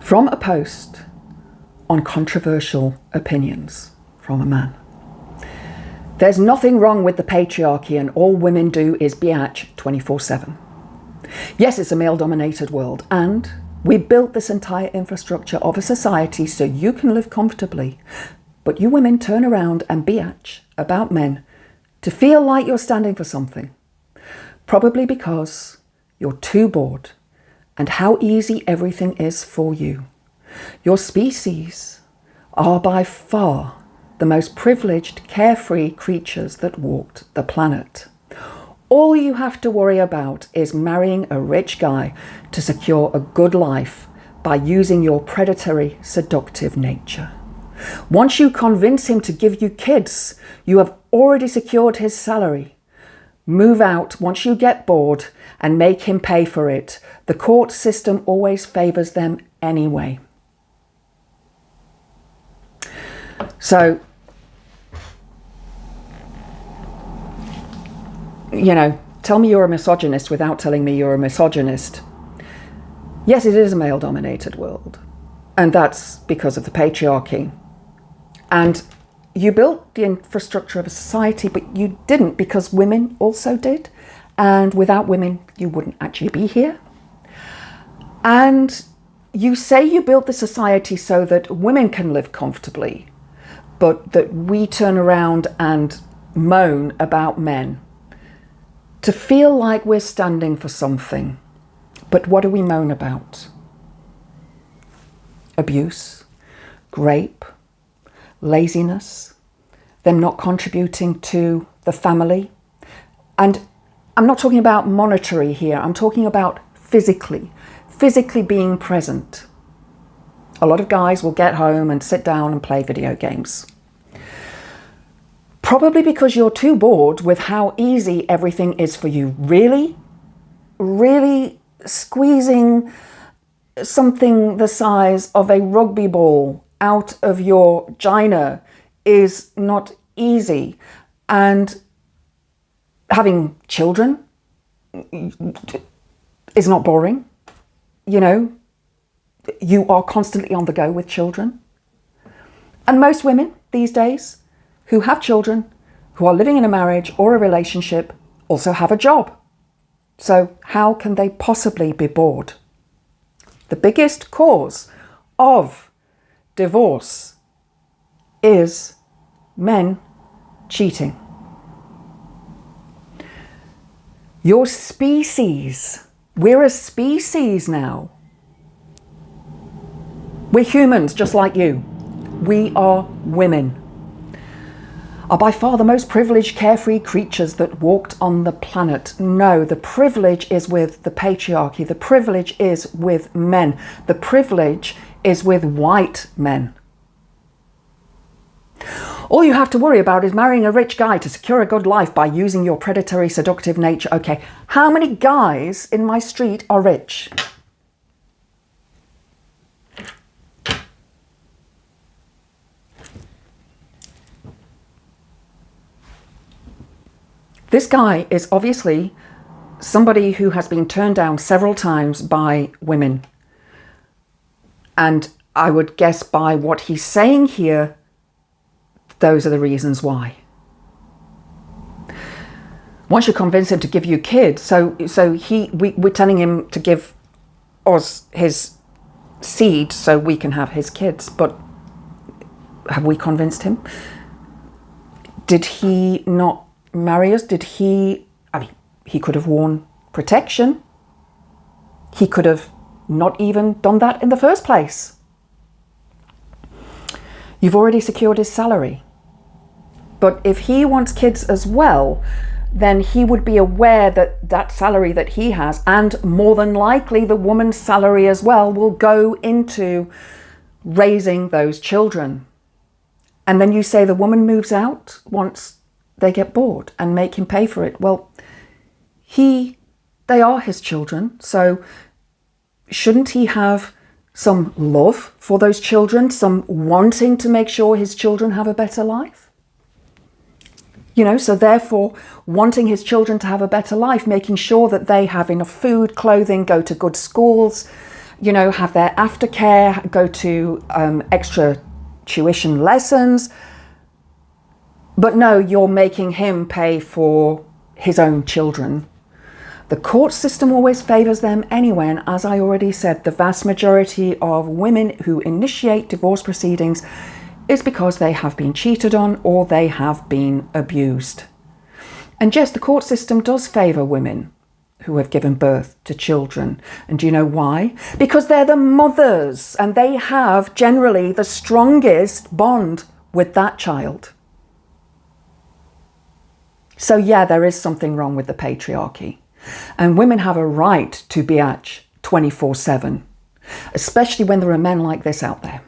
From a post on controversial opinions from a man. There's nothing wrong with the patriarchy and all women do is biatch 24/7. Yes, it's a male-dominated world and we built this entire infrastructure of a society so you can live comfortably, but you women turn around and biatch about men to feel like you're standing for something. Probably because you're too bored and how easy everything is for you. Your species are by far the most privileged, carefree creatures that walked the planet. All you have to worry about is marrying a rich guy to secure a good life by using your predatory, seductive nature. Once you convince him to give you kids, you have already secured his salary. Move out once you get bored and make him pay for it. The court system always favors them anyway. So, tell me you're a misogynist without telling me you're a misogynist. Yes, it is a male-dominated world, and that's because of the patriarchy. And you built the infrastructure of a society, but you didn't because women also did. And without women, you wouldn't actually be here. And you say you built the society so that women can live comfortably, but that we turn around and moan about men to feel like we're standing for something. But what do we moan about? Abuse, rape, laziness, them not contributing to the family. And I'm not talking about monetary here, I'm talking about physically being present. A lot of guys will get home and sit down and play video games. Probably because you're too bored with how easy everything is for you. Really squeezing something the size of a rugby ball out of your vagina is not easy. And having children is not boring. You are constantly on the go with children. And most women these days who have children, who are living in a marriage or a relationship, also have a job. So how can they possibly be bored? The biggest cause of divorce is men cheating. Your species, we're a species now. We're humans just like you. We are women. Are by far the most privileged, carefree creatures that walked on the planet. No, the privilege is with the patriarchy. The privilege is with men. The privilege is with white men. All you have to worry about is marrying a rich guy to secure a good life by using your predatory, seductive nature. Okay, how many guys in my street are rich? This guy is obviously somebody who has been turned down several times by women. And I would guess by what he's saying here, those are the reasons why. Once you convince him to give you kids, we're telling him to give us his seed so we can have his kids. But have we convinced him? Did he not marry us? He could have worn protection. He could have not even done that in the first place. You've already secured his salary. But if he wants kids as well, then he would be aware that that salary that he has, and more than likely the woman's salary as well, will go into raising those children. And then you say the woman moves out once they get bored and make him pay for it. Well, they are his children, so shouldn't he have some love for those children, some wanting to make sure his children have a better life? So therefore, wanting his children to have a better life, making sure that they have enough food, clothing, go to good schools, you know, have their aftercare, go to extra tuition lessons. But no, you're making him pay for his own children. The court system always favours them anyway, and as I already said, the vast majority of women who initiate divorce proceedings is because they have been cheated on or they have been abused. And yes, the court system does favour women who have given birth to children. And do you know why? Because they're the mothers and they have generally the strongest bond with that child. So yeah, there is something wrong with the patriarchy. And women have a right to biatch 24/7, especially when there are men like this out there.